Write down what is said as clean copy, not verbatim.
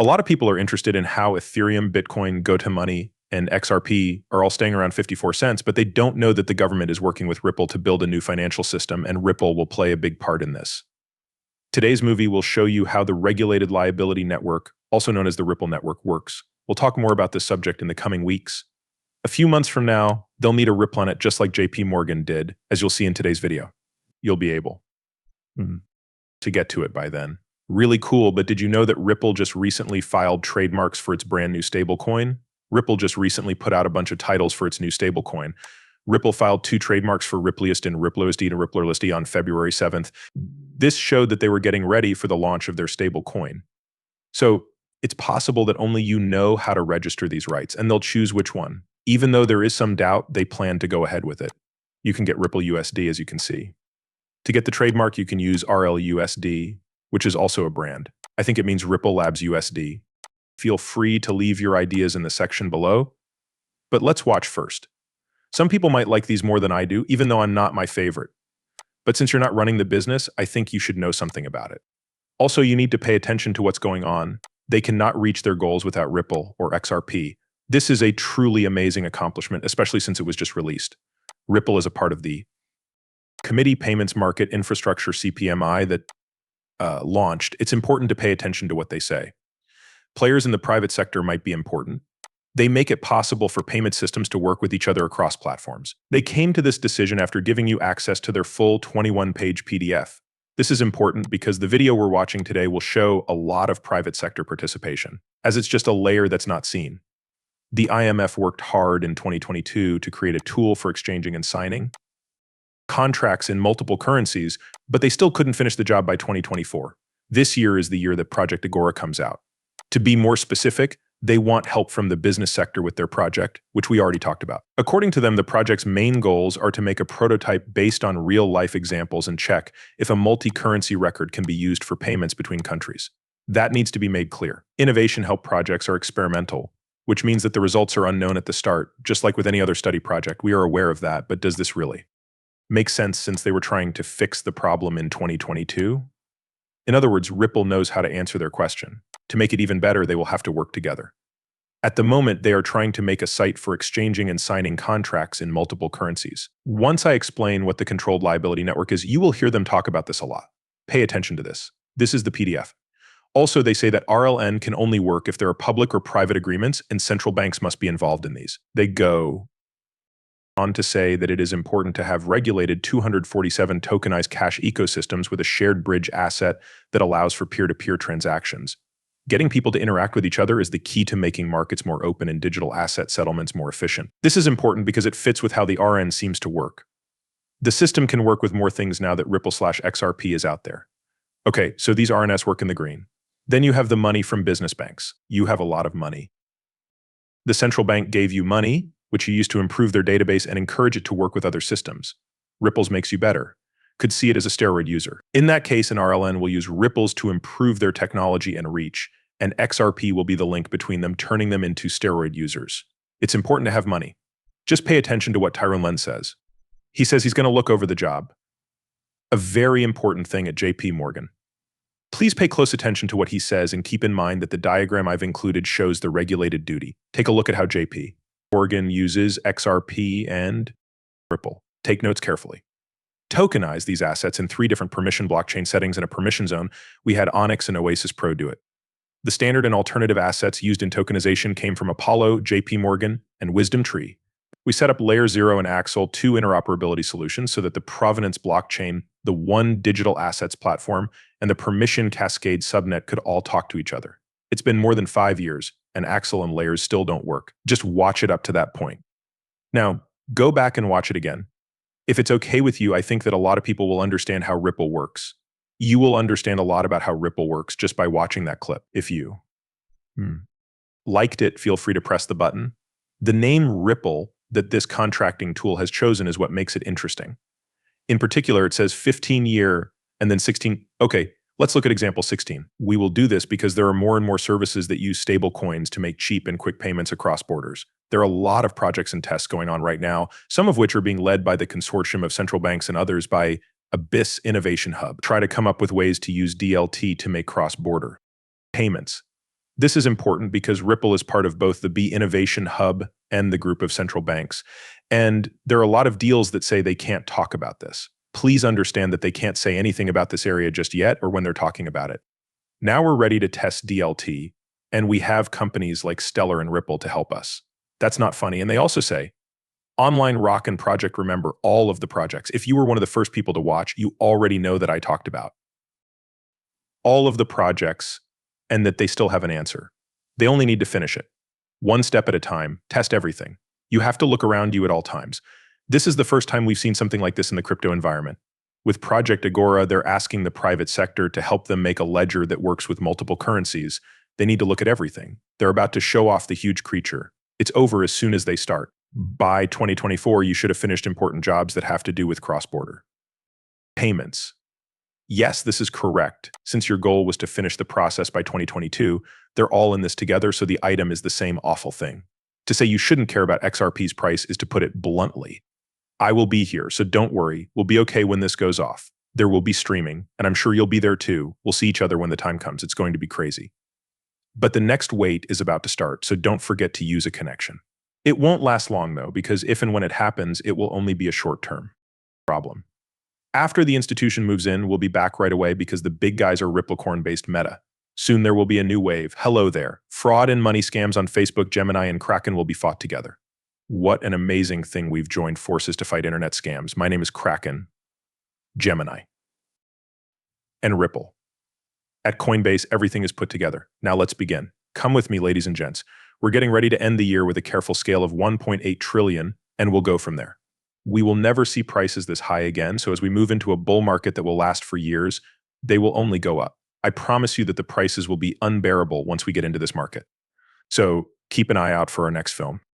A lot of people are interested in how Ethereum, Bitcoin, GoToMoney, and XRP are all staying around 54 cents, but they don't know that the government is working with Ripple to build a new financial system, and Ripple will play a big part in this. Today's movie will show you how the regulated liability network, also known as the Ripple network, works. We'll talk more about this subject in the coming weeks. A few months from now, they'll need a Ripple on it just like JP Morgan did, as you'll see in today's video. You'll be able to get to it by then. Really cool, but did you know that Ripple just recently filed trademarks for its brand new stablecoin? Ripple just recently put out a bunch of titles for its new stablecoin. Ripple filed 2 trademarks for Ripplist and RippleUSD and RipplerUSD on February 7th. This showed that they were getting ready for the launch of their stablecoin. So it's possible that only you know how to register these rights, and they'll choose which one. Even though there is some doubt, they plan to go ahead with it. You can get Ripple USD, as you can see. To get the trademark, you can use RLUSD, which is also a brand. I think it means Ripple Labs USD. Feel free to leave your ideas in the section below. But let's watch first. Some people might like these more than I do, even though I'm not my favorite. But since you're not running the business, I think you should know something about it. Also, you need to pay attention to what's going on. They cannot reach their goals without Ripple or XRP. This is a truly amazing accomplishment, especially since it was just released. Ripple is a part of the Committee Payments Market Infrastructure CPMI that launched. It's important to pay attention to what they say. Players in the private sector might be important. They make it possible for payment systems to work with each other across platforms. They came to this decision after giving you access to their full 21-page PDF. This is important because the video we're watching today will show a lot of private sector participation, as it's just a layer that's not seen. The IMF worked hard in 2022 to create a tool for exchanging and signing contracts in multiple currencies, but they still couldn't finish the job by 2024. This year is the year that Project Agora comes out. To be more specific, they want help from the business sector with their project, which we already talked about. According to them, the project's main goals are to make a prototype based on real-life examples and check if a multi-currency record can be used for payments between countries. That needs to be made clear. Innovation help projects are experimental, which means that the results are unknown at the start, just like with any other study project. We are aware of that, but does this really make sense since they were trying to fix the problem in 2022? In other words, Ripple knows how to answer their question. To make it even better, they will have to work together. At the moment, they are trying to make a site for exchanging and signing contracts in multiple currencies. Once I explain what the controlled liability network is, you will hear them talk about this a lot. Pay attention to this. This is the PDF. Also, they say that RLN can only work if there are public or private agreements, and central banks must be involved in these. They go on to say that it is important to have regulated 247 tokenized cash ecosystems with a shared bridge asset that allows for peer-to-peer transactions. Getting people to interact with each other is the key to making markets more open and digital asset settlements more efficient. This is important because it fits with how the RN seems to work. The system can work with more things now that Ripple/XRP is out there. Okay, so these RNS work in the green. Then you have the money from business banks. You have a lot of money. The central bank gave you money, which you use to improve their database and encourage it to work with other systems. Ripples makes you better. Could see it as a steroid user. In that case, an RLN will use Ripples to improve their technology and reach, and XRP will be the link between them, turning them into steroid users. It's important to have money. Just pay attention to what Tyrone Len says. He says he's going to look over the job. A very important thing at JP Morgan. Please pay close attention to what he says and keep in mind that the diagram I've included shows the regulated duty. Take a look at how JP Morgan uses XRP and Ripple. Take notes carefully. Tokenize these assets in 3 different permission blockchain settings in a permission zone. We had Onyx and Oasis Pro do it. The standard and alternative assets used in tokenization came from Apollo, JP Morgan, and Wisdom Tree. We set up Layer 0 and Axel 2 interoperability solutions so that the provenance blockchain, the one digital assets platform, and the permission cascade subnet could all talk to each other. It's been more than 5 years, and Axel and Layers still don't work. Just watch it up to that point. Now, go back and watch it again. If it's okay with you, I think that a lot of people will understand how Ripple works. You will understand a lot about how Ripple works just by watching that clip. If you liked it, feel free to press the button. The name Ripple that this contracting tool has chosen is what makes it interesting. In particular, it says 15-year and then 16. Okay, let's look at example 16. We will do this because there are more and more services that use stable coins to make cheap and quick payments across borders. There are a lot of projects and tests going on right now, some of which are being led by the consortium of central banks and others by Abyss Innovation Hub. Try to come up with ways to use DLT to make cross-border payments. This is important because Ripple is part of both the B Innovation Hub and the group of central banks. And there are a lot of deals that say they can't talk about this. Please understand that they can't say anything about this area just yet or when they're talking about it. Now we're ready to test DLT, and we have companies like Stellar and Ripple to help us. That's not funny. And they also say, Online Rock and Project remember all of the projects. If you were one of the first people to watch, you already know that I talked about all of the projects and that they still have an answer. They only need to finish it. One step at a time, test everything. You have to look around you at all times. This is the first time we've seen something like this in the crypto environment. With Project Agora, they're asking the private sector to help them make a ledger that works with multiple currencies. They need to look at everything. They're about to show off the huge creature. It's over as soon as they start. By 2024, you should have finished important jobs that have to do with cross-border payments. Yes, this is correct. Since your goal was to finish the process by 2022, they're all in this together, so the item is the same awful thing. To say you shouldn't care about XRP's price is to put it bluntly. I will be here, so don't worry. We'll be okay when this goes off. There will be streaming, and I'm sure you'll be there too. We'll see each other when the time comes. It's going to be crazy. But the next wait is about to start, so don't forget to use a connection. It won't last long, though, because if and when it happens, it will only be a short-term problem. After the institution moves in, we'll be back right away because the big guys are Ripplecorn-based meta. Soon there will be a new wave. Hello there. Fraud and money scams on Facebook, Gemini, and Kraken will be fought together. What an amazing thing we've joined forces to fight internet scams. My name is Kraken, Gemini, and Ripple. At Coinbase, everything is put together. Now let's begin. Come with me, ladies and gents. We're getting ready to end the year with a careful scale of 1.8 trillion, and we'll go from there. We will never see prices this high again, so as we move into a bull market that will last for years, they will only go up. I promise you that the prices will be unbearable once we get into this market. So keep an eye out for our next film.